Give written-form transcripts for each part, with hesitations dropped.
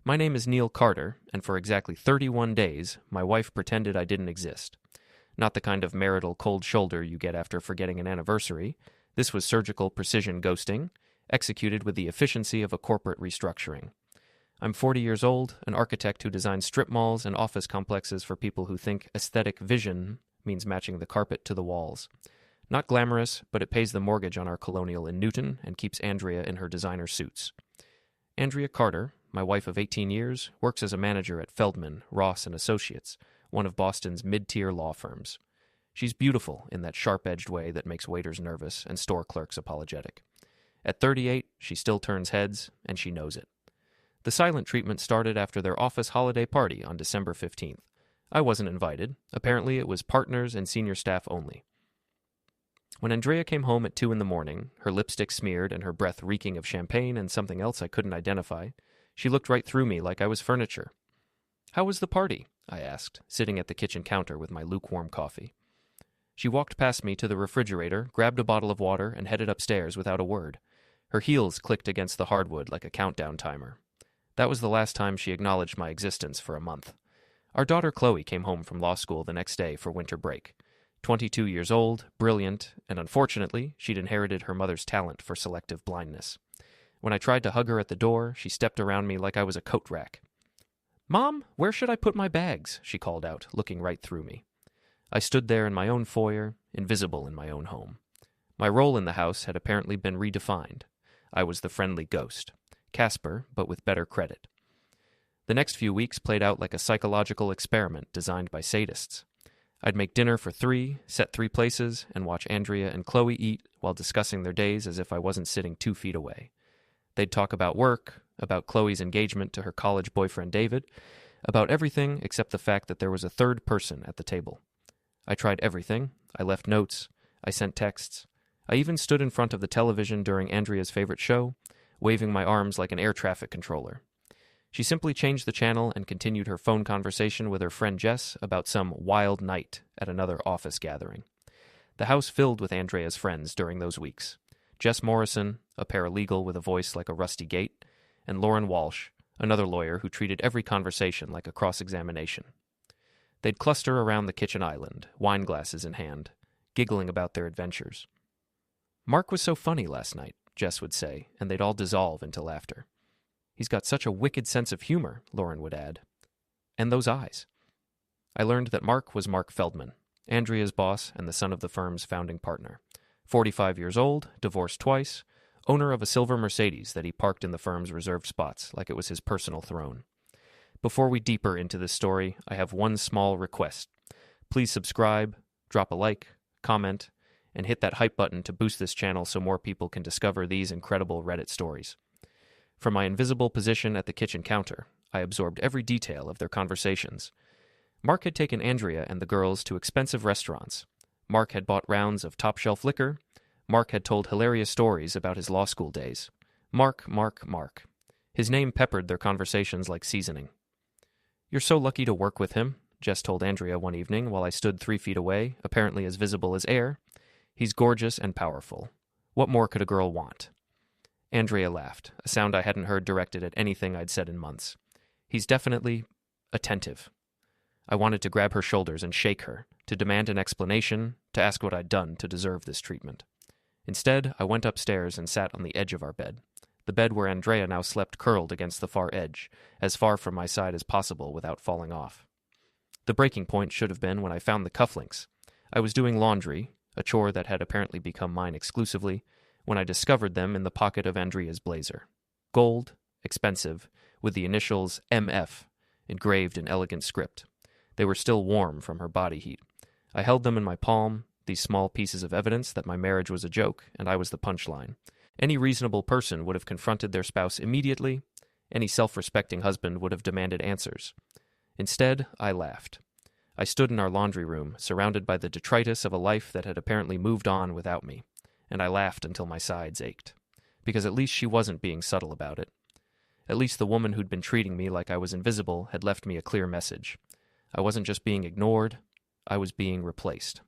My name is Neil Carter, and for exactly 31 days, my wife pretended I didn't exist. Not the kind of marital cold shoulder you get after forgetting an anniversary. This was surgical precision ghosting, executed with the efficiency of a corporate restructuring. I'm 40 years old, an architect who designs strip malls and office complexes for people who think aesthetic vision means matching the carpet to the walls. Not glamorous, but it pays the mortgage on our colonial in Newton and keeps Andrea in her designer suits. Andrea Carter, my wife of 18 years, works as a manager at Feldman, Ross and Associates, one of Boston's mid-tier law firms. She's beautiful in that sharp-edged way that makes waiters nervous and store clerks apologetic. At 38, she still turns heads, and she knows it. The silent treatment started after their office holiday party on December 15th. I wasn't invited. Apparently, it was partners and senior staff only. When Andrea came home at 2 a.m, her lipstick smeared and her breath reeking of champagne and something else I couldn't identify, she looked right through me like I was furniture. "How was the party?" I asked, sitting at the kitchen counter with my lukewarm coffee. She walked past me to the refrigerator, grabbed a bottle of water, and headed upstairs without a word. Her heels clicked against the hardwood like a countdown timer. That was the last time she acknowledged my existence for a month. Our daughter Chloe came home from law school the next day for winter break. 22 years old, brilliant, and unfortunately, she'd inherited her mother's talent for selective blindness. When I tried to hug her at the door, she stepped around me like I was a coat rack. "Mom, where should I put my bags?" she called out, looking right through me. I stood there in my own foyer, invisible in my own home. My role in the house had apparently been redefined. I was the friendly ghost. Casper, but with better credit. The next few weeks played out like a psychological experiment designed by sadists. I'd make dinner for 3, set 3 places, and watch Andrea and Chloe eat while discussing their days as if I wasn't sitting 2 feet away. They'd talk about work, about Chloe's engagement to her college boyfriend David, about everything except the fact that there was a third person at the table. I tried everything. I left notes. I sent texts. I even stood in front of the television during Andrea's favorite show, waving my arms like an air traffic controller. She simply changed the channel and continued her phone conversation with her friend Jess about some wild night at another office gathering. The house filled with Andrea's friends during those weeks. Jess Morrison, a paralegal with a voice like a rusty gate, and Lauren Walsh, another lawyer who treated every conversation like a cross-examination. They'd cluster around the kitchen island, wine glasses in hand, giggling about their adventures. "Mark was so funny last night," Jess would say, and they'd all dissolve into laughter. "He's got such a wicked sense of humor," Lauren would add. "And those eyes." I learned that Mark was Mark Feldman, Andrea's boss and the son of the firm's founding partner. 45 years old, divorced twice, owner of a silver Mercedes that he parked in the firm's reserved spots like it was his personal throne. Before we deeper into this story, I have one small request. Please subscribe, drop a like, comment, and hit that hype button to boost this channel so more people can discover these incredible Reddit stories. From my invisible position at the kitchen counter, I absorbed every detail of their conversations. Mark had taken Andrea and the girls to expensive restaurants. Mark had bought rounds of top-shelf liquor. Mark had told hilarious stories about his law school days. Mark. His name peppered their conversations like seasoning. "You're so lucky to work with him," Jess told Andrea one evening while I stood 3 feet away, apparently as visible as air. "He's gorgeous and powerful. What more could a girl want?" Andrea laughed, a sound I hadn't heard directed at anything I'd said in months. "He's definitely attentive." I wanted to grab her shoulders and shake her, to demand an explanation, to ask what I'd done to deserve this treatment. Instead, I went upstairs and sat on the edge of our bed, the bed where Andrea now slept curled against the far edge, as far from my side as possible without falling off. The breaking point should have been when I found the cufflinks. I was doing laundry, a chore that had apparently become mine exclusively, when I discovered them in the pocket of Andrea's blazer. Gold, expensive, with the initials MF engraved in elegant script. They were still warm from her body heat. I held them in my palm, these small pieces of evidence that my marriage was a joke and I was the punchline. Any reasonable person would have confronted their spouse immediately. Any self-respecting husband would have demanded answers. Instead, I laughed. I stood in our laundry room, surrounded by the detritus of a life that had apparently moved on without me, and I laughed until my sides ached. Because at least she wasn't being subtle about it. At least the woman who'd been treating me like I was invisible had left me a clear message. I wasn't just being ignored, I was being replaced.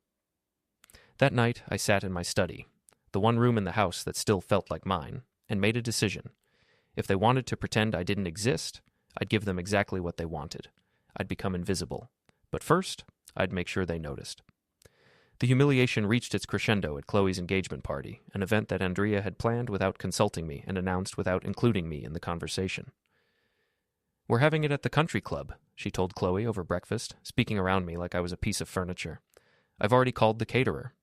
That night, I sat in my study, the one room in the house that still felt like mine, and made a decision. If they wanted to pretend I didn't exist, I'd give them exactly what they wanted. I'd become invisible. But first, I'd make sure they noticed. The humiliation reached its crescendo at Chloe's engagement party, an event that Andrea had planned without consulting me and announced without including me in the conversation. "We're having it at the country club," she told Chloe over breakfast, speaking around me like I was a piece of furniture. "I've already called the caterer."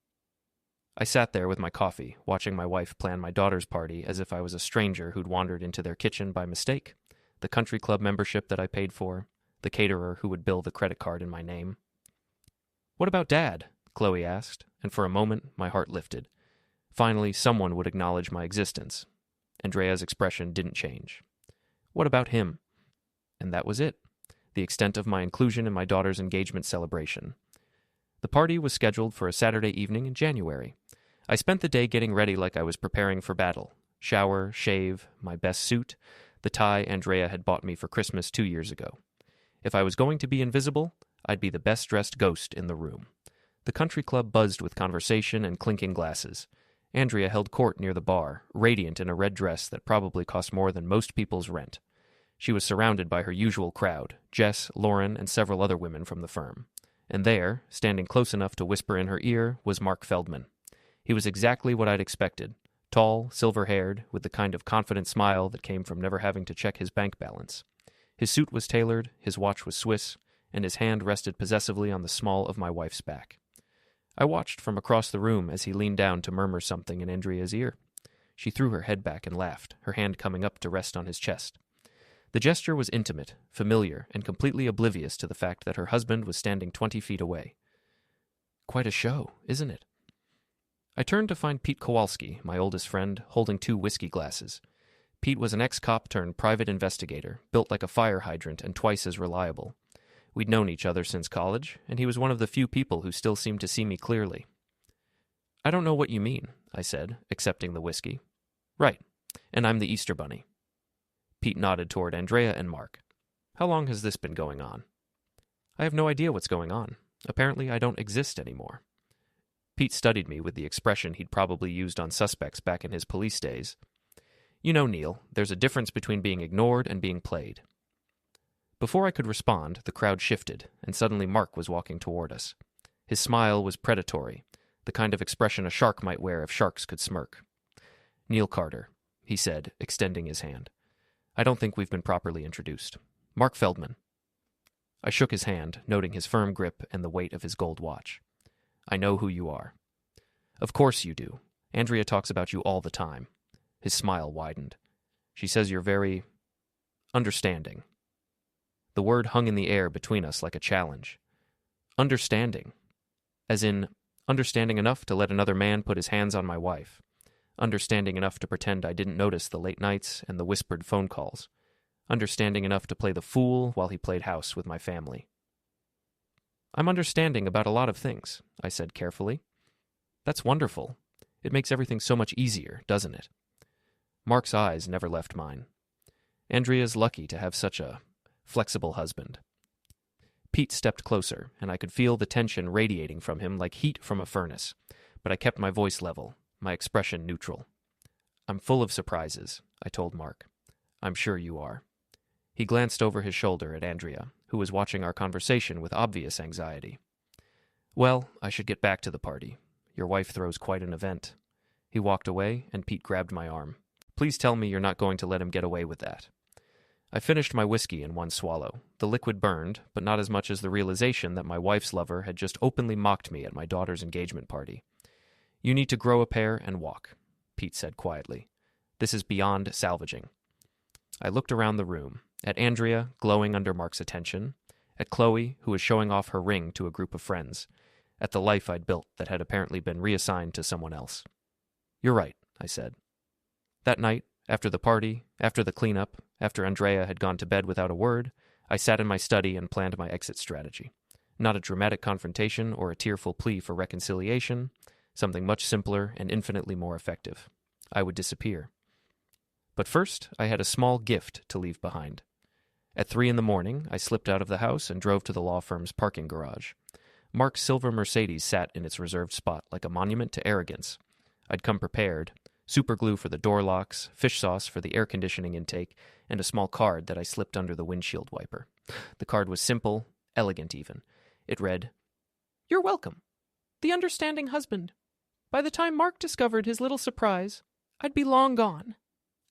I sat there with my coffee, watching my wife plan my daughter's party as if I was a stranger who'd wandered into their kitchen by mistake, the country club membership that I paid for, the caterer who would bill the credit card in my name. "What about Dad?" Chloe asked, and for a moment my heart lifted. Finally, someone would acknowledge my existence. Andrea's expression didn't change. "What about him?" And that was it, the extent of my inclusion in my daughter's engagement celebration. The party was scheduled for a Saturday evening in January. I spent the day getting ready like I was preparing for battle. Shower, shave, my best suit, the tie Andrea had bought me for Christmas 2 years ago. If I was going to be invisible, I'd be the best-dressed ghost in the room. The country club buzzed with conversation and clinking glasses. Andrea held court near the bar, radiant in a red dress that probably cost more than most people's rent. She was surrounded by her usual crowd, Jess, Lauren, and several other women from the firm. And there, standing close enough to whisper in her ear, was Mark Feldman. He was exactly what I'd expected. Tall, silver-haired, with the kind of confident smile that came from never having to check his bank balance. His suit was tailored, his watch was Swiss, and his hand rested possessively on the small of my wife's back. I watched from across the room as he leaned down to murmur something in Andrea's ear. She threw her head back and laughed, her hand coming up to rest on his chest. The gesture was intimate, familiar, and completely oblivious to the fact that her husband was standing 20 feet away. Quite a show, isn't it? I turned to find Pete Kowalski, my oldest friend, holding 2 whiskey glasses. Pete was an ex-cop turned private investigator, built like a fire hydrant and twice as reliable. We'd known each other since college, and he was one of the few people who still seemed to see me clearly. "I don't know what you mean," I said, accepting the whiskey. "Right, and I'm the Easter Bunny." Pete nodded toward Andrea and Mark. "How long has this been going on?" "I have no idea what's going on. Apparently I don't exist anymore." Pete studied me with the expression he'd probably used on suspects back in his police days. "You know, Neil, there's a difference between being ignored and being played." Before I could respond, the crowd shifted, and suddenly Mark was walking toward us. His smile was predatory, the kind of expression a shark might wear if sharks could smirk. "Neil Carter," he said, extending his hand. "I don't think we've been properly introduced. Mark Feldman." I shook his hand, noting his firm grip and the weight of his gold watch. "I know who you are." "Of course you do. Andrea talks about you all the time." His smile widened. "She says you're very understanding." The word hung in the air between us like a challenge. Understanding. As in, understanding enough to let another man put his hands on my wife. Understanding enough to pretend I didn't notice the late nights and the whispered phone calls. Understanding enough to play the fool while he played house with my family. "I'm understanding about a lot of things," I said carefully. "That's wonderful. It makes everything so much easier, doesn't it?" Mark's eyes never left mine. Andrea's lucky to have such a flexible husband. Pete stepped closer, and I could feel the tension radiating from him like heat from a furnace, but I kept my voice level, my expression neutral. "I'm full of surprises," I told Mark. "I'm sure you are." He glanced over his shoulder at Andrea, who was watching our conversation with obvious anxiety. "Well, I should get back to the party. Your wife throws quite an event." He walked away, and Pete grabbed my arm. "Please tell me you're not going to let him get away with that." I finished my whiskey in one swallow. The liquid burned, but not as much as the realization that my wife's lover had just openly mocked me at my daughter's engagement party. "You need to grow a pair and walk," Pete said quietly. "This is beyond salvaging." I looked around the room, at Andrea, glowing under Mark's attention, at Chloe, who was showing off her ring to a group of friends, at the life I'd built that had apparently been reassigned to someone else. "You're right," I said. That night, after the party, after the cleanup, after Andrea had gone to bed without a word, I sat in my study and planned my exit strategy. Not a dramatic confrontation or a tearful plea for reconciliation, something much simpler and infinitely more effective. I would disappear. But first, I had a small gift to leave behind. At 3 a.m, I slipped out of the house and drove to the law firm's parking garage. Mark's silver Mercedes sat in its reserved spot like a monument to arrogance. I'd come prepared, super glue for the door locks, fish sauce for the air conditioning intake, and a small card that I slipped under the windshield wiper. The card was simple, elegant even. It read, "You're welcome. The understanding husband. By the time Mark discovered his little surprise, I'd be long gone."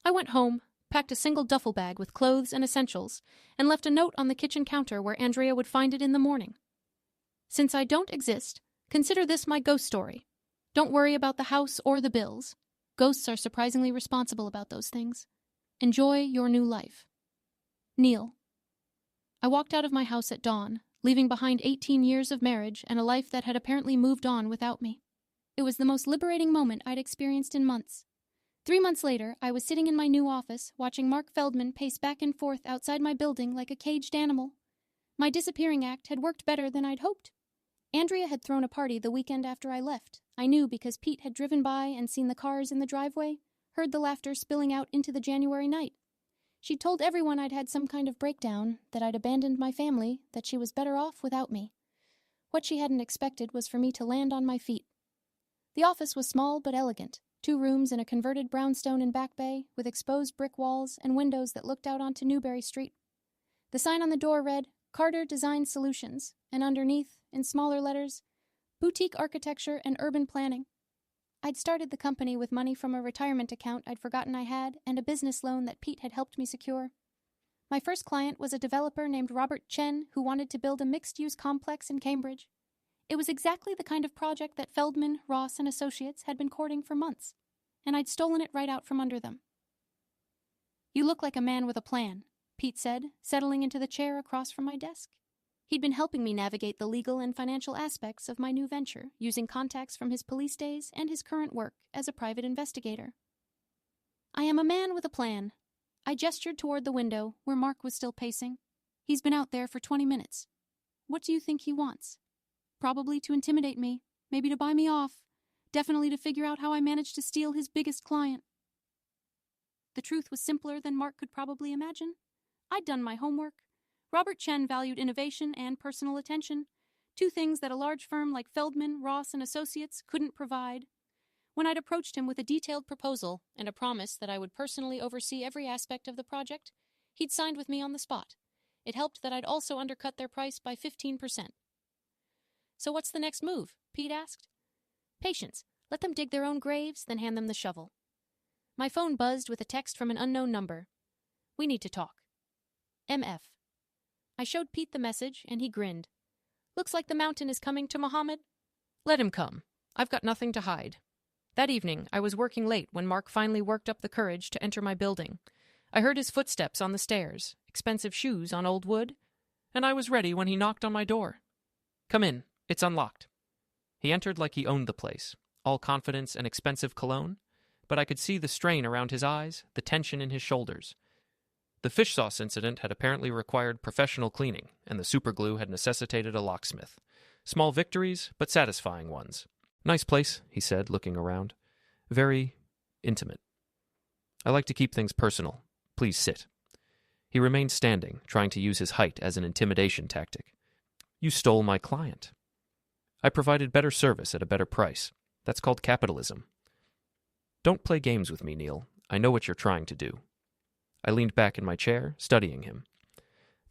I went home, packed a single duffel bag with clothes and essentials, and left a note on the kitchen counter where Andrea would find it in the morning. "Since I don't exist, consider this my ghost story. Don't worry about the house or the bills. Ghosts are surprisingly responsible about those things. Enjoy your new life. Neil." I walked out of my house at dawn, leaving behind 18 years of marriage and a life that had apparently moved on without me. It was the most liberating moment I'd experienced in months. 3 months later, I was sitting in my new office, watching Mark Feldman pace back and forth outside my building like a caged animal. My disappearing act had worked better than I'd hoped. Andrea had thrown a party the weekend after I left. I knew because Pete had driven by and seen the cars in the driveway, heard the laughter spilling out into the January night. She'd told everyone I'd had some kind of breakdown, that I'd abandoned my family, that she was better off without me. What she hadn't expected was for me to land on my feet. The office was small but elegant, 2 rooms in a converted brownstone in Back Bay, with exposed brick walls and windows that looked out onto Newberry Street. The sign on the door read, "Carter Design Solutions," and underneath, in smaller letters, "Boutique Architecture and Urban Planning." I'd started the company with money from a retirement account I'd forgotten I had and a business loan that Pete had helped me secure. My first client was a developer named Robert Chen who wanted to build a mixed-use complex in Cambridge. It was exactly the kind of project that Feldman, Ross, and Associates had been courting for months, and I'd stolen it right out from under them. "You look like a man with a plan," Pete said, settling into the chair across from my desk. He'd been helping me navigate the legal and financial aspects of my new venture, using contacts from his police days and his current work as a private investigator. "I am a man with a plan." I gestured toward the window, where Mark was still pacing. "He's been out there for 20 minutes. What do you think he wants? Probably to intimidate me, maybe to buy me off, definitely to figure out how I managed to steal his biggest client." The truth was simpler than Mark could probably imagine. I'd done my homework. Robert Chen valued innovation and personal attention, 2 things that a large firm like Feldman, Ross, and Associates couldn't provide. When I'd approached him with a detailed proposal and a promise that I would personally oversee every aspect of the project, he'd signed with me on the spot. It helped that I'd also undercut their price by 15%. "So what's the next move?" Pete asked. "Patience. Let them dig their own graves, then hand them the shovel." My phone buzzed with a text from an unknown number. "We need to talk. MF." I showed Pete the message, and he grinned. "Looks like the mountain is coming to Mohammed." "Let him come. I've got nothing to hide." That evening, I was working late when Mark finally worked up the courage to enter my building. I heard his footsteps on the stairs, expensive shoes on old wood, and I was ready when he knocked on my door. "Come in. It's unlocked." He entered like he owned the place, all confidence and expensive cologne, but I could see the strain around his eyes, the tension in his shoulders. The fish sauce incident had apparently required professional cleaning, and the superglue had necessitated a locksmith. Small victories, but satisfying ones. "Nice place," he said, looking around. "Very intimate. I like to keep things personal. Please sit." He remained standing, trying to use his height as an intimidation tactic. "You stole my client." "I provided better service at a better price. That's called capitalism." "Don't play games with me, Neil. I know what you're trying to do." I leaned back in my chair, studying him.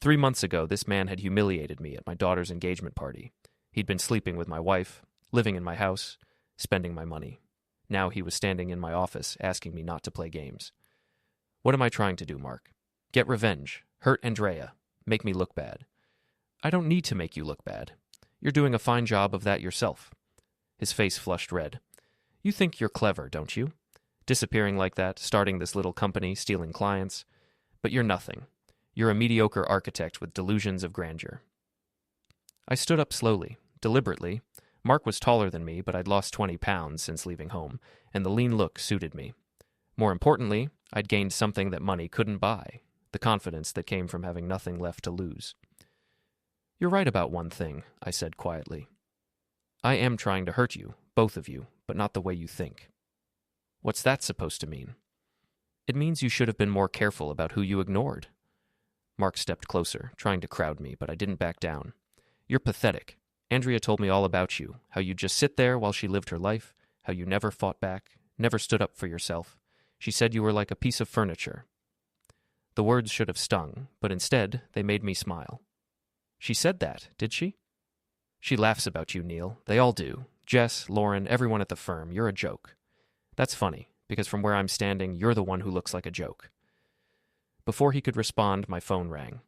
3 months ago, this man had humiliated me at my daughter's engagement party. He'd been sleeping with my wife, living in my house, spending my money. Now he was standing in my office, asking me not to play games. "What am I trying to do, Mark? Get revenge, hurt Andrea, make me look bad." "I don't need to make you look bad. You're doing a fine job of that yourself." His face flushed red. "You think you're clever, don't you? Disappearing like that, starting this little company, stealing clients. But you're nothing. You're a mediocre architect with delusions of grandeur." I stood up slowly, deliberately. Mark was taller than me, but I'd lost 20 pounds since leaving home, and the lean look suited me. More importantly, I'd gained something that money couldn't buy, the confidence that came from having nothing left to lose. "You're right about one thing," I said quietly. "I am trying to hurt you, both of you, but not the way you think." "What's that supposed to mean?" "It means you should have been more careful about who you ignored." Mark stepped closer, trying to crowd me, but I didn't back down. "You're pathetic. Andrea told me all about you, how you just sit there while she lived her life, how you never fought back, never stood up for yourself. She said you were like a piece of furniture. The words should have stung, but instead they made me smile. She said that, did she? She laughs about you, Neil. They all do. Jess, Lauren, everyone at the firm. You're a joke. That's funny, because from where I'm standing, you're the one who looks like a joke. Before he could respond, my phone rang.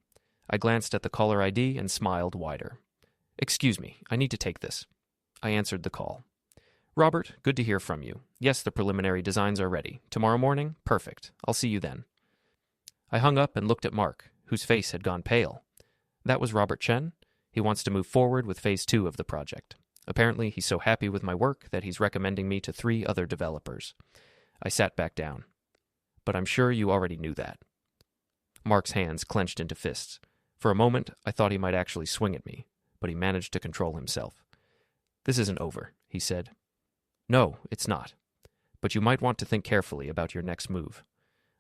I glanced at the caller ID and smiled wider. Excuse me, I need to take this. I answered the call. Robert, good to hear from you. Yes, the preliminary designs are ready. Tomorrow morning? Perfect. I'll see you then. I hung up and looked at Mark, whose face had gone pale. That was Robert Chen. He wants to move forward with Phase 2 of the project. Apparently, he's so happy with my work that he's recommending me to 3 other developers. I sat back down. But I'm sure you already knew that. Mark's hands clenched into fists. For a moment, I thought he might actually swing at me, but he managed to control himself. This isn't over, he said. No, it's not. But you might want to think carefully about your next move.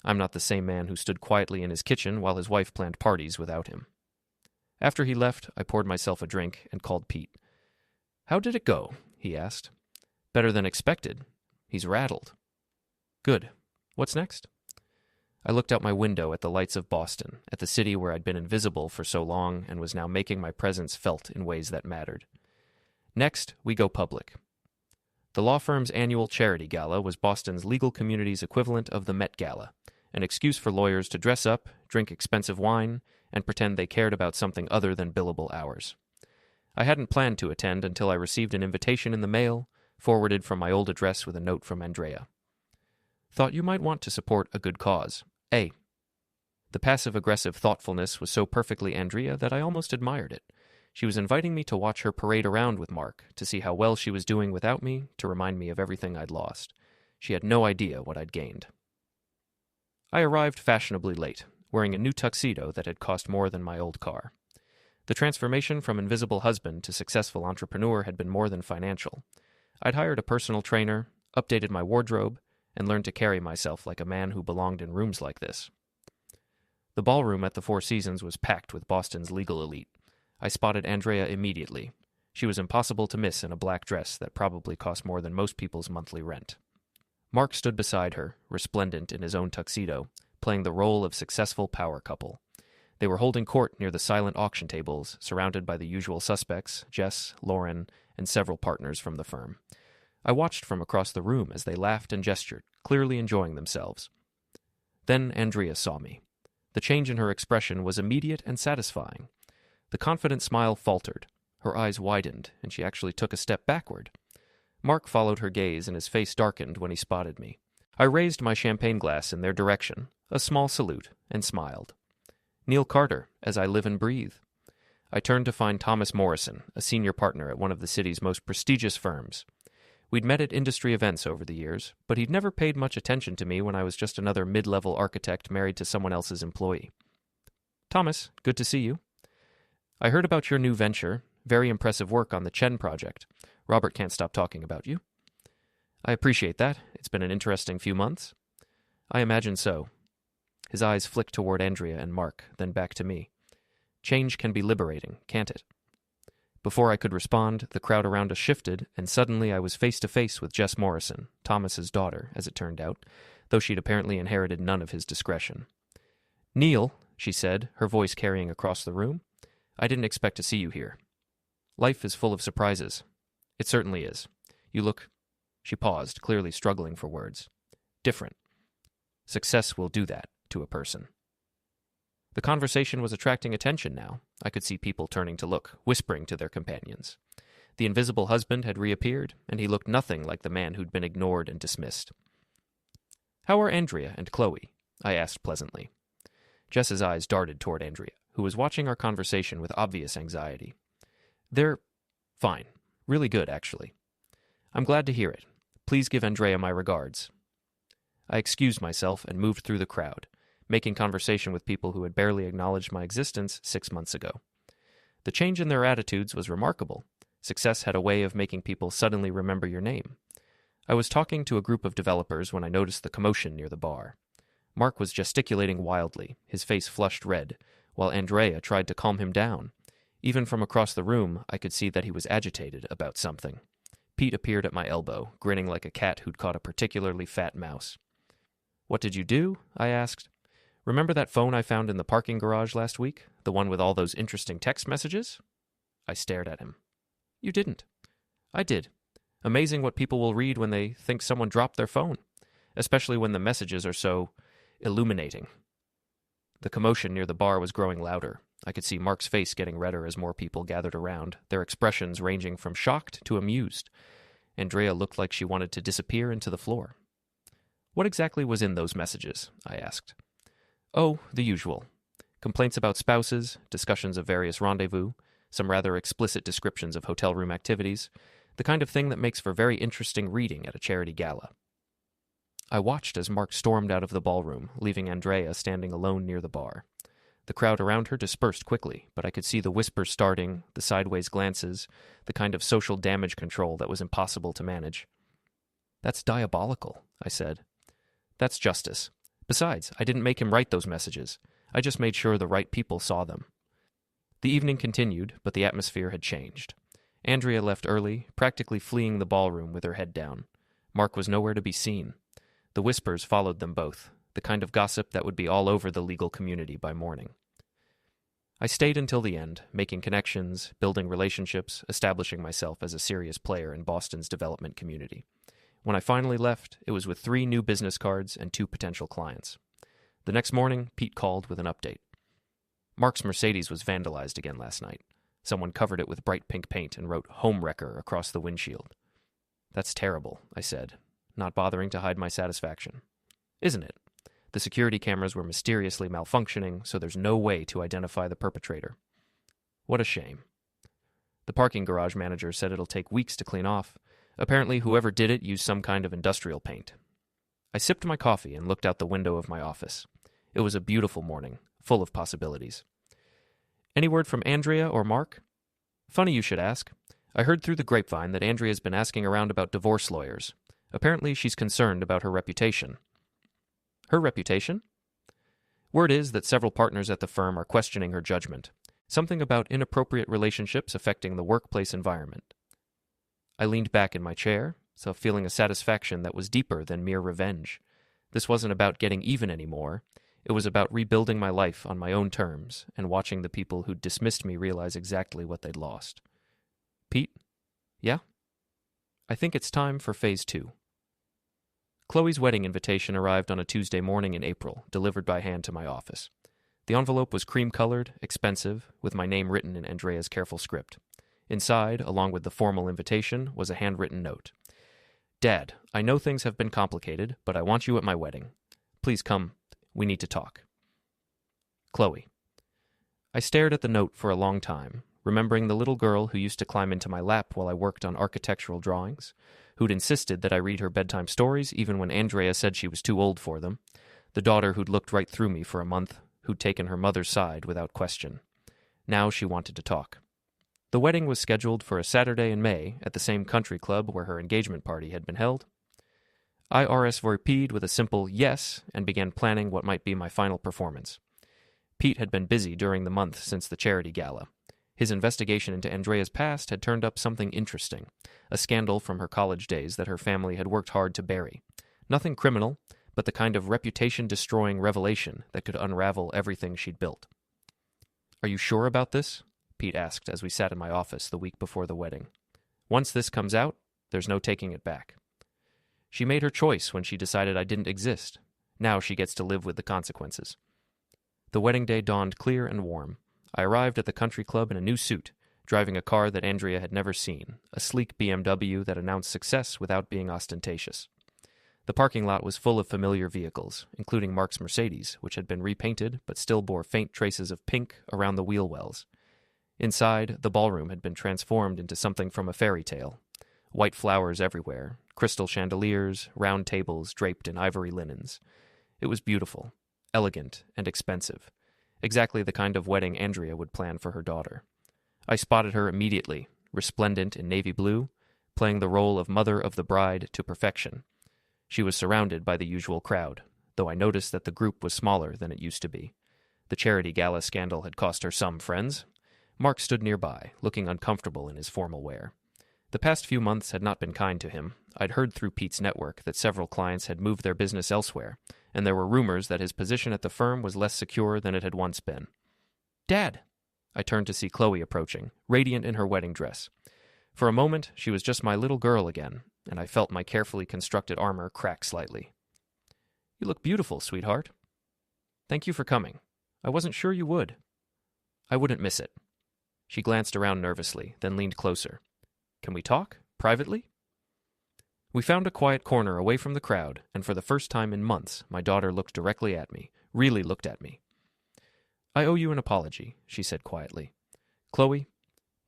I'm not the same man who stood quietly in his kitchen while his wife planned parties without him. After he left, I poured myself a drink and called Pete. How did it go? He asked. Better than expected. He's rattled. Good. What's next? I looked out my window at the lights of Boston, at the city where I'd been invisible for so long and was now making my presence felt in ways that mattered. Next, we go public. The law firm's annual charity gala was Boston's legal community's equivalent of the Met Gala, an excuse for lawyers to dress up, drink expensive wine, and pretend they cared about something other than billable hours. I hadn't planned to attend until I received an invitation in the mail, forwarded from my old address with a note from Andrea. Thought you might want to support a good cause. A. The passive-aggressive thoughtfulness was so perfectly Andrea that I almost admired it. She was inviting me to watch her parade around with Mark, to see how well she was doing without me, to remind me of everything I'd lost. She had no idea what I'd gained. I arrived fashionably late, wearing a new tuxedo that had cost more than my old car. The transformation from invisible husband to successful entrepreneur had been more than financial. I'd hired a personal trainer, updated my wardrobe, and learned to carry myself like a man who belonged in rooms like this. The ballroom at the Four Seasons was packed with Boston's legal elite. I spotted Andrea immediately. She was impossible to miss in a black dress that probably cost more than most people's monthly rent. Mark stood beside her, resplendent in his own tuxedo, playing the role of successful power couple. They were holding court near the silent auction tables, surrounded by the usual suspects, Jess, Lauren, and several partners from the firm. I watched from across the room as they laughed and gestured, clearly enjoying themselves. Then Andrea saw me. The change in her expression was immediate and satisfying. The confident smile faltered. Her eyes widened, and she actually took a step backward. Mark followed her gaze, and his face darkened when he spotted me. I raised my champagne glass in their direction, a small salute, and smiled. Neil Carter, as I live and breathe. I turned to find Thomas Morrison, a senior partner at one of the city's most prestigious firms. We'd met at industry events over the years, but he'd never paid much attention to me when I was just another mid-level architect married to someone else's employee. Thomas, good to see you. I heard about your new venture. Very impressive work on the Chen project. Robert can't stop talking about you. I appreciate that. It's been an interesting few months. I imagine so. His eyes flicked toward Andrea and Mark, then back to me. Change can be liberating, can't it? Before I could respond, the crowd around us shifted, and suddenly I was face to face with Jess Morrison, Thomas's daughter, as it turned out, though she'd apparently inherited none of his discretion. Neil, she said, her voice carrying across the room, I didn't expect to see you here. Life is full of surprises. It certainly is. You look... She paused, clearly struggling for words. Different. Success will do that to a person. The conversation was attracting attention now. I could see people turning to look, whispering to their companions. The invisible husband had reappeared, and he looked nothing like the man who'd been ignored and dismissed. How are Andrea and Chloe? I asked pleasantly. Jess's eyes darted toward Andrea, who was watching our conversation with obvious anxiety. They're fine. Really good, actually. I'm glad to hear it. Please give Andrea my regards. I excused myself and moved through the crowd, making conversation with people who had barely acknowledged my existence 6 months ago. The change in their attitudes was remarkable. Success had a way of making people suddenly remember your name. I was talking to a group of developers when I noticed the commotion near the bar. Mark was gesticulating wildly, his face flushed red, while Andrea tried to calm him down. Even from across the room, I could see that he was agitated about something. Pete appeared at my elbow, grinning like a cat who'd caught a particularly fat mouse. "What did you do?" I asked. "Remember that phone I found in the parking garage last week? The one with all those interesting text messages?" I stared at him. "You didn't." "I did. Amazing what people will read when they think someone dropped their phone, especially when the messages are so illuminating." The commotion near the bar was growing louder. I could see Mark's face getting redder as more people gathered around, their expressions ranging from shocked to amused. Andrea looked like she wanted to disappear into the floor. "What exactly was in those messages?" I asked. "Oh, the usual. Complaints about spouses, discussions of various rendezvous, some rather explicit descriptions of hotel room activities, the kind of thing that makes for very interesting reading at a charity gala." I watched as Mark stormed out of the ballroom, leaving Andrea standing alone near the bar. The crowd around her dispersed quickly, but I could see the whispers starting, the sideways glances, the kind of social damage control that was impossible to manage. "That's diabolical," I said. "That's justice. Besides, I didn't make him write those messages. I just made sure the right people saw them." The evening continued, but the atmosphere had changed. Andrea left early, practically fleeing the ballroom with her head down. Mark was nowhere to be seen. The whispers followed them both, the kind of gossip that would be all over the legal community by morning. I stayed until the end, making connections, building relationships, establishing myself as a serious player in Boston's development community. When I finally left, it was with 3 new business cards and 2 potential clients. The next morning, Pete called with an update. Mark's Mercedes was vandalized again last night. Someone covered it with bright pink paint and wrote "Home Wrecker" across the windshield. "That's terrible," I said, not bothering to hide my satisfaction. "Isn't it? The security cameras were mysteriously malfunctioning, so there's no way to identify the perpetrator. What a shame." The parking garage manager said it'll take weeks to clean off. Apparently, whoever did it used some kind of industrial paint. I sipped my coffee and looked out the window of my office. It was a beautiful morning, full of possibilities. "Any word from Andrea or Mark?" "Funny you should ask. I heard through the grapevine that Andrea's been asking around about divorce lawyers. Apparently, she's concerned about her reputation." "Her reputation?" "Word is that several partners at the firm are questioning her judgment. Something about inappropriate relationships affecting the workplace environment." I leaned back in my chair, so feeling a satisfaction that was deeper than mere revenge. This wasn't about getting even anymore. It was about rebuilding my life on my own terms and watching the people who'd dismissed me realize exactly what they'd lost. "Pete?" "Yeah?" "I think it's time for phase 2. Chloe's wedding invitation arrived on a Tuesday morning in April, delivered by hand to my office. The envelope was cream-colored, expensive, with my name written in Andrea's careful script. Inside, along with the formal invitation, was a handwritten note. "Dad, I know things have been complicated, but I want you at my wedding. Please come. We need to talk. Chloe." I stared at the note for a long time, remembering the little girl who used to climb into my lap while I worked on architectural drawings, who'd insisted that I read her bedtime stories even when Andrea said she was too old for them, the daughter who'd looked right through me for a month, who'd taken her mother's side without question. Now she wanted to talk. The wedding was scheduled for a Saturday in May at the same country club where her engagement party had been held. I RSVP'd with a simple yes and began planning what might be my final performance. Pete had been busy during the month since the charity gala. His investigation into Andrea's past had turned up something interesting, a scandal from her college days that her family had worked hard to bury. Nothing criminal, but the kind of reputation-destroying revelation that could unravel everything she'd built. "Are you sure about this?" Pete asked as we sat in my office the week before the wedding. "Once this comes out, there's no taking it back." She made her choice when she decided I didn't exist. Now she gets to live with the consequences. The wedding day dawned clear and warm. I arrived at the country club in a new suit, driving a car that Andrea had never seen, a sleek BMW that announced success without being ostentatious. The parking lot was full of familiar vehicles, including Mark's Mercedes, which had been repainted but still bore faint traces of pink around the wheel wells. Inside, the ballroom had been transformed into something from a fairy tale. White flowers everywhere, crystal chandeliers, round tables draped in ivory linens. It was beautiful, elegant, and expensive. Exactly the kind of wedding Andrea would plan for her daughter. I spotted her immediately, resplendent in navy blue, playing the role of mother of the bride to perfection. She was surrounded by the usual crowd, though I noticed that the group was smaller than it used to be. The charity gala scandal had cost her some friends. Mark stood nearby, looking uncomfortable in his formal wear. The past few months had not been kind to him. I'd heard through Pete's network that several clients had moved their business elsewhere, and there were rumors that his position at the firm was less secure than it had once been. "Dad!" I turned to see Chloe approaching, radiant in her wedding dress. For a moment, she was just my little girl again, and I felt my carefully constructed armor crack slightly. "You look beautiful, sweetheart." "Thank you for coming. I wasn't sure you would." "I wouldn't miss it." She glanced around nervously, then leaned closer. "Can we talk? Privately?" We found a quiet corner away from the crowd, and for the first time in months, my daughter looked directly at me, really looked at me. "I owe you an apology," she said quietly. "Chloe,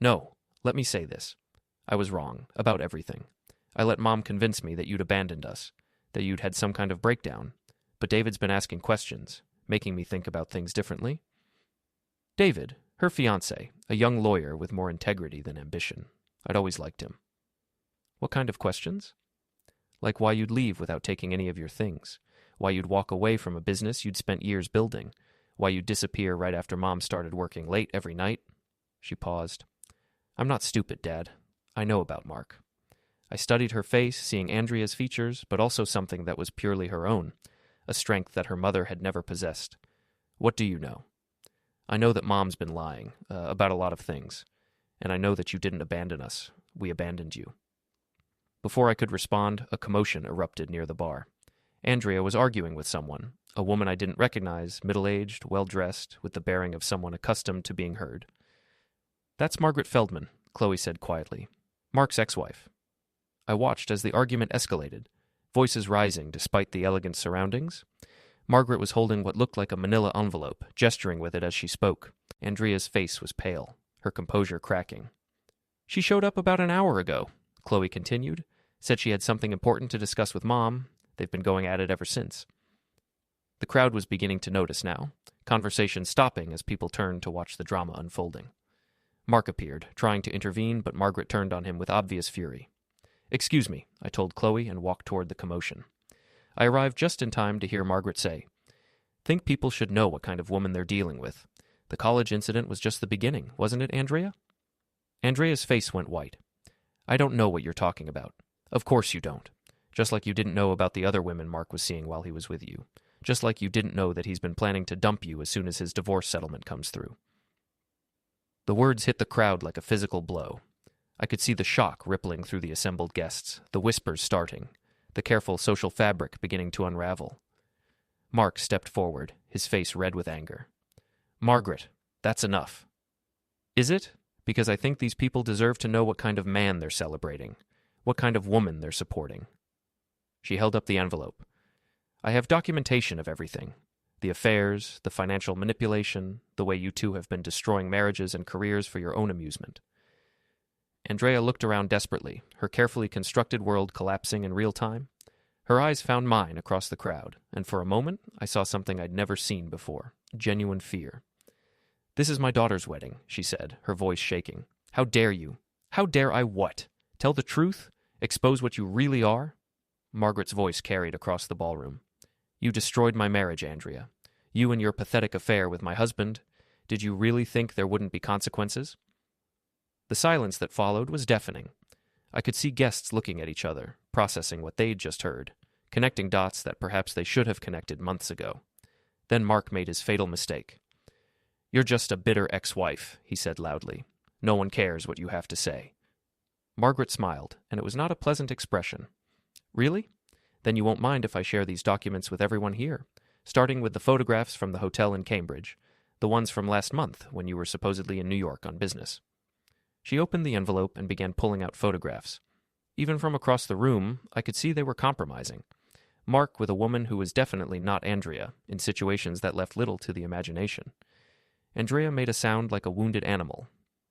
no, let me say this. I was wrong about everything. I let Mom convince me that you'd abandoned us, that you'd had some kind of breakdown, but David's been asking questions, making me think about things differently." David, her fiancé, a young lawyer with more integrity than ambition. I'd always liked him. "What kind of questions?" "Like why you'd leave without taking any of your things, why you'd walk away from a business you'd spent years building, why you'd disappear right after Mom started working late every night." She paused. "I'm not stupid, Dad. I know about Mark." I studied her face, seeing Andrea's features, but also something that was purely her own, a strength that her mother had never possessed. "What do you know?" "I know that Mom's been lying, about a lot of things, and I know that you didn't abandon us. We abandoned you." Before I could respond, a commotion erupted near the bar. Andrea was arguing with someone, a woman I didn't recognize, middle-aged, well-dressed, with the bearing of someone accustomed to being heard. "That's Margaret Feldman," Chloe said quietly. "Mark's ex-wife." I watched as the argument escalated, voices rising despite the elegant surroundings. Margaret was holding what looked like a manila envelope, gesturing with it as she spoke. Andrea's face was pale, her composure cracking. "She showed up about an hour ago," Chloe continued. "Said she had something important to discuss with Mom. They've been going at it ever since." The crowd was beginning to notice now, conversation stopping as people turned to watch the drama unfolding. Mark appeared, trying to intervene, but Margaret turned on him with obvious fury. "Excuse me," I told Chloe and walked toward the commotion. I arrived just in time to hear Margaret say, "Think people should know what kind of woman they're dealing with. The college incident was just the beginning, wasn't it, Andrea?" Andrea's face went white. "I don't know what you're talking about. Of course you don't. Just like you didn't know about the other women Mark was seeing while he was with you. Just like you didn't know that he's been planning to dump you as soon as his divorce settlement comes through." The words hit the crowd like a physical blow. I could see the shock rippling through the assembled guests, the whispers starting, the careful social fabric beginning to unravel. Mark stepped forward, his face red with anger. "Margaret, that's enough." "Is it? Because I think these people deserve to know what kind of man they're celebrating, what kind of woman they're supporting." She held up the envelope. "I have documentation of everything. The affairs, the financial manipulation, the way you two have been destroying marriages and careers for your own amusement." Andrea looked around desperately, her carefully constructed world collapsing in real time. Her eyes found mine across the crowd, and for a moment I saw something I'd never seen before, genuine fear. "This is my daughter's wedding," she said, her voice shaking. "How dare you? How dare I what? Tell the truth? Expose what you really are?" Margaret's voice carried across the ballroom. "You destroyed my marriage, Andrea. You and your pathetic affair with my husband. Did you really think there wouldn't be consequences?" The silence that followed was deafening. I could see guests looking at each other, processing what they'd just heard, connecting dots that perhaps they should have connected months ago. Then Mark made his fatal mistake. "You're just a bitter ex-wife," he said loudly. "No one cares what you have to say." Margaret smiled, and it was not a pleasant expression. "Really? Then you won't mind if I share these documents with everyone here, starting with the photographs from the hotel in Cambridge, the ones from last month when you were supposedly in New York on business." She opened the envelope and began pulling out photographs. Even from across the room, I could see they were compromising. Mark with a woman who was definitely not Andrea, in situations that left little to the imagination. Andrea made a sound like a wounded animal.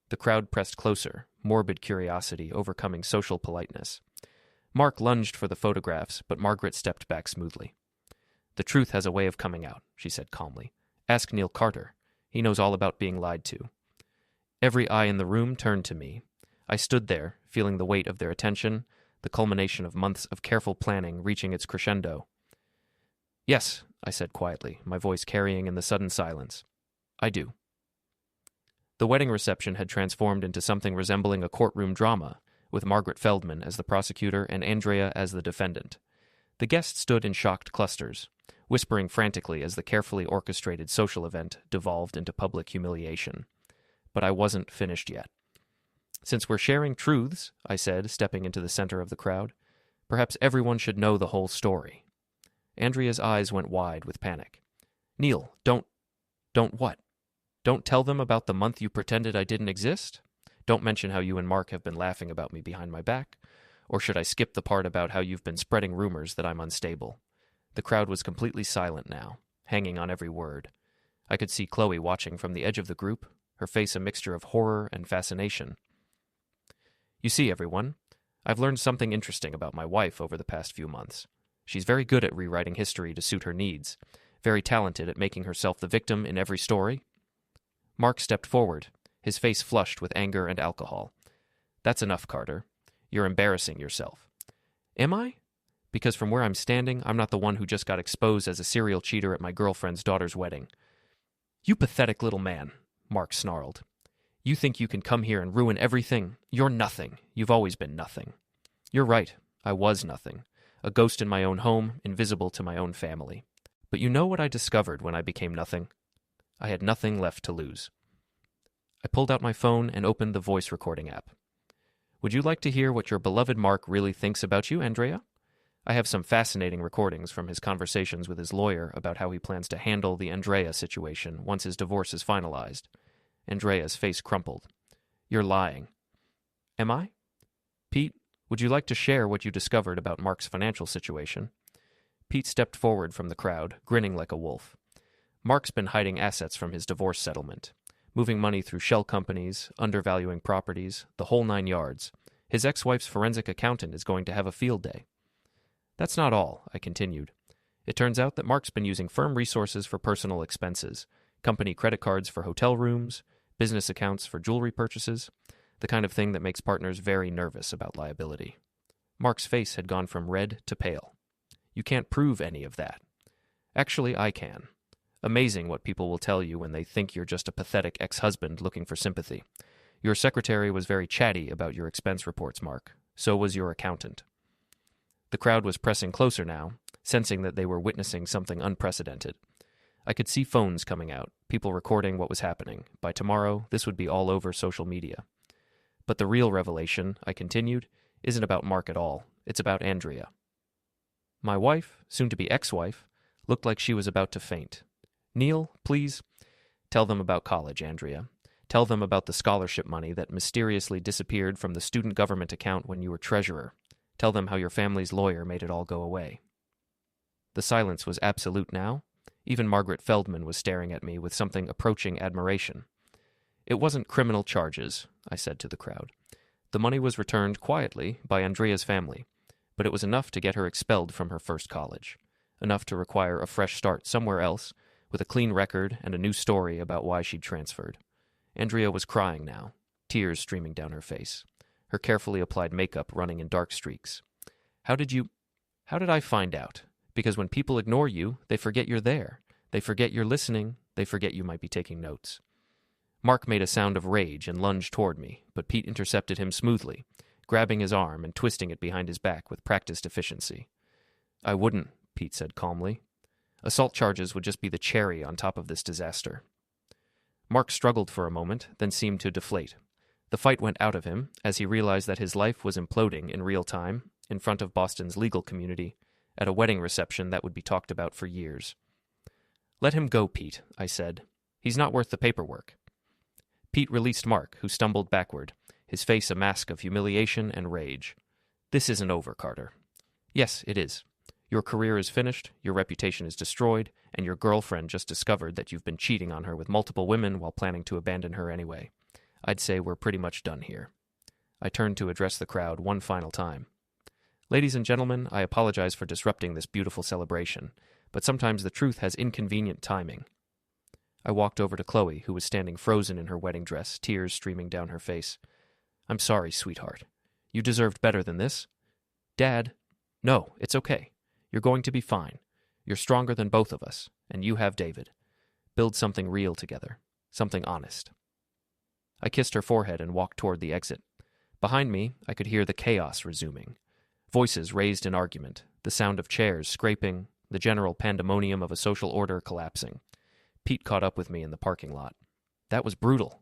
The crowd pressed closer, morbid curiosity overcoming social politeness. Mark lunged for the photographs, but Margaret stepped back smoothly. "The truth has a way of coming out," she said calmly. "Ask Neil Carter. He knows all about being lied to." Every eye in the room turned to me. I stood there, feeling the weight of their attention, the culmination of months of careful planning reaching its crescendo. "Yes," I said quietly, my voice carrying in the sudden silence. "I do." The wedding reception had transformed into something resembling a courtroom drama, with Margaret Feldman as the prosecutor and Andrea as the defendant. The guests stood in shocked clusters, whispering frantically as the carefully orchestrated social event devolved into public humiliation. But I wasn't finished yet. "Since we're sharing truths," I said, stepping into the center of the crowd, "perhaps everyone should know the whole story." Andrea's eyes went wide with panic. "Neil, don't what? Don't tell them about the month you pretended I didn't exist? Don't mention how you and Mark have been laughing about me behind my back? Or should I skip the part about how you've been spreading rumors that I'm unstable?" The crowd was completely silent now, hanging on every word. I could see Chloe watching from the edge of the group, her face a mixture of horror and fascination. "You see, everyone, I've learned something interesting about my wife over the past few months. She's very good at rewriting history to suit her needs, very talented at making herself the victim in every story." Mark stepped forward, his face flushed with anger and alcohol. "That's enough, Carter. You're embarrassing yourself." "Am I? Because from where I'm standing, I'm not the one who just got exposed as a serial cheater at my girlfriend's daughter's wedding." "You pathetic little man," Mark snarled. "You think you can come here and ruin everything? You're nothing. You've always been nothing." "You're right. I was nothing. A ghost in my own home, invisible to my own family. But you know what I discovered when I became nothing? I had nothing left to lose." I pulled out my phone and opened the voice recording app. "Would you like to hear what your beloved Mark really thinks about you, Andrea? I have some fascinating recordings from his conversations with his lawyer about how he plans to handle the Andrea situation once his divorce is finalized." Andrea's face crumpled. "You're lying." "Am I? Pete, would you like to share what you discovered about Mark's financial situation?" Pete stepped forward from the crowd, grinning like a wolf. "Mark's been hiding assets from his divorce settlement, moving money through shell companies, undervaluing properties, the whole 9 yards. His ex-wife's forensic accountant is going to have a field day." "That's not all," I continued. "It turns out that Mark's been using firm resources for personal expenses, company credit cards for hotel rooms, business accounts for jewelry purchases, the kind of thing that makes partners very nervous about liability." Mark's face had gone from red to pale. "You can't prove any of that." "Actually, I can. Amazing what people will tell you when they think you're just a pathetic ex-husband looking for sympathy. Your secretary was very chatty about your expense reports, Mark. So was your accountant." The crowd was pressing closer now, sensing that they were witnessing something unprecedented. I could see phones coming out, people recording what was happening. By tomorrow, this would be all over social media. "But the real revelation," I continued, "isn't about Mark at all. It's about Andrea." My wife, soon-to-be ex-wife, looked like she was about to faint. "Neil, please, tell them about college, Andrea. Tell them about the scholarship money that mysteriously disappeared from the student government account when you were treasurer. Tell them how your family's lawyer made it all go away." The silence was absolute now. Even Margaret Feldman was staring at me with something approaching admiration. "It wasn't criminal charges," I said to the crowd. "The money was returned quietly by Andrea's family, but it was enough to get her expelled from her first college, enough to require a fresh start somewhere else, with a clean record and a new story about why she'd transferred." Andrea was crying now, tears streaming down her face, her carefully applied makeup running in dark streaks. How did I find out? Because when people ignore you, they forget you're there. They forget you're listening. They forget you might be taking notes." Mark made a sound of rage and lunged toward me, but Pete intercepted him smoothly, grabbing his arm and twisting it behind his back with practiced efficiency. "I wouldn't," Pete said calmly. "Assault charges would just be the cherry on top of this disaster." Mark struggled for a moment, then seemed to deflate. The fight went out of him as he realized that his life was imploding in real time, in front of Boston's legal community, at a wedding reception that would be talked about for years. "Let him go, Pete," I said. "He's not worth the paperwork." Pete released Mark, who stumbled backward, his face a mask of humiliation and rage. "This isn't over, Carter." "Yes, it is. Your career is finished, your reputation is destroyed, and your girlfriend just discovered that you've been cheating on her with multiple women while planning to abandon her anyway. I'd say we're pretty much done here." I turned to address the crowd one final time. "Ladies and gentlemen, I apologize for disrupting this beautiful celebration, but sometimes the truth has inconvenient timing." I walked over to Chloe, who was standing frozen in her wedding dress, tears streaming down her face. "I'm sorry, sweetheart. You deserved better than this." "Dad." "No, it's okay. You're going to be fine. You're stronger than both of us, and you have David. Build something real together, something honest." I kissed her forehead and walked toward the exit, Behind me, I could hear the chaos resuming. Voices raised in argument, the sound of chairs scraping, the general pandemonium of a social order collapsing. Pete caught up with me in the parking lot. That was brutal.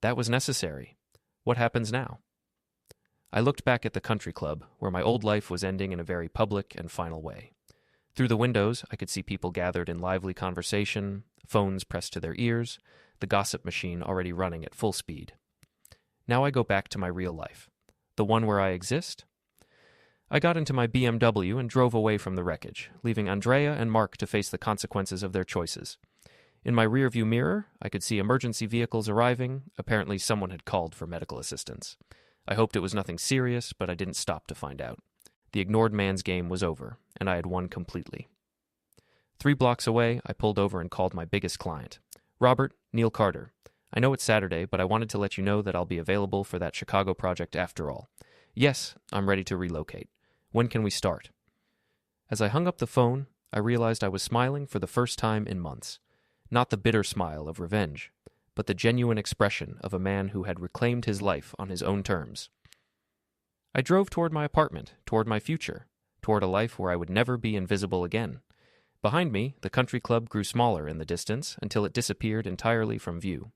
That was necessary. What happens now? I looked back at the country club, where my old life was ending in a very public and final way. Through the windows, I could see people gathered in lively conversation, phones pressed to their ears, the gossip machine already running at full speed. Now I go back to my real life, the one where I exist. I got into my BMW and drove away from the wreckage, leaving Andrea and Mark to face the consequences of their choices. In my rearview mirror, I could see emergency vehicles arriving. Apparently someone had called for medical assistance. I hoped it was nothing serious, but I didn't stop to find out. The ignored man's game was over, and I had won completely. 3 blocks away, I pulled over and called my biggest client. Robert, Neil Carter. I know it's Saturday, but I wanted to let you know that I'll be available for that Chicago project after all. Yes, I'm ready to relocate. When can we start? As I hung up the phone, I realized I was smiling for the first time in months. Not the bitter smile of revenge, but the genuine expression of a man who had reclaimed his life on his own terms. I drove toward my apartment, toward my future, toward a life where I would never be invisible again. Behind me, the country club grew smaller in the distance until it disappeared entirely from view.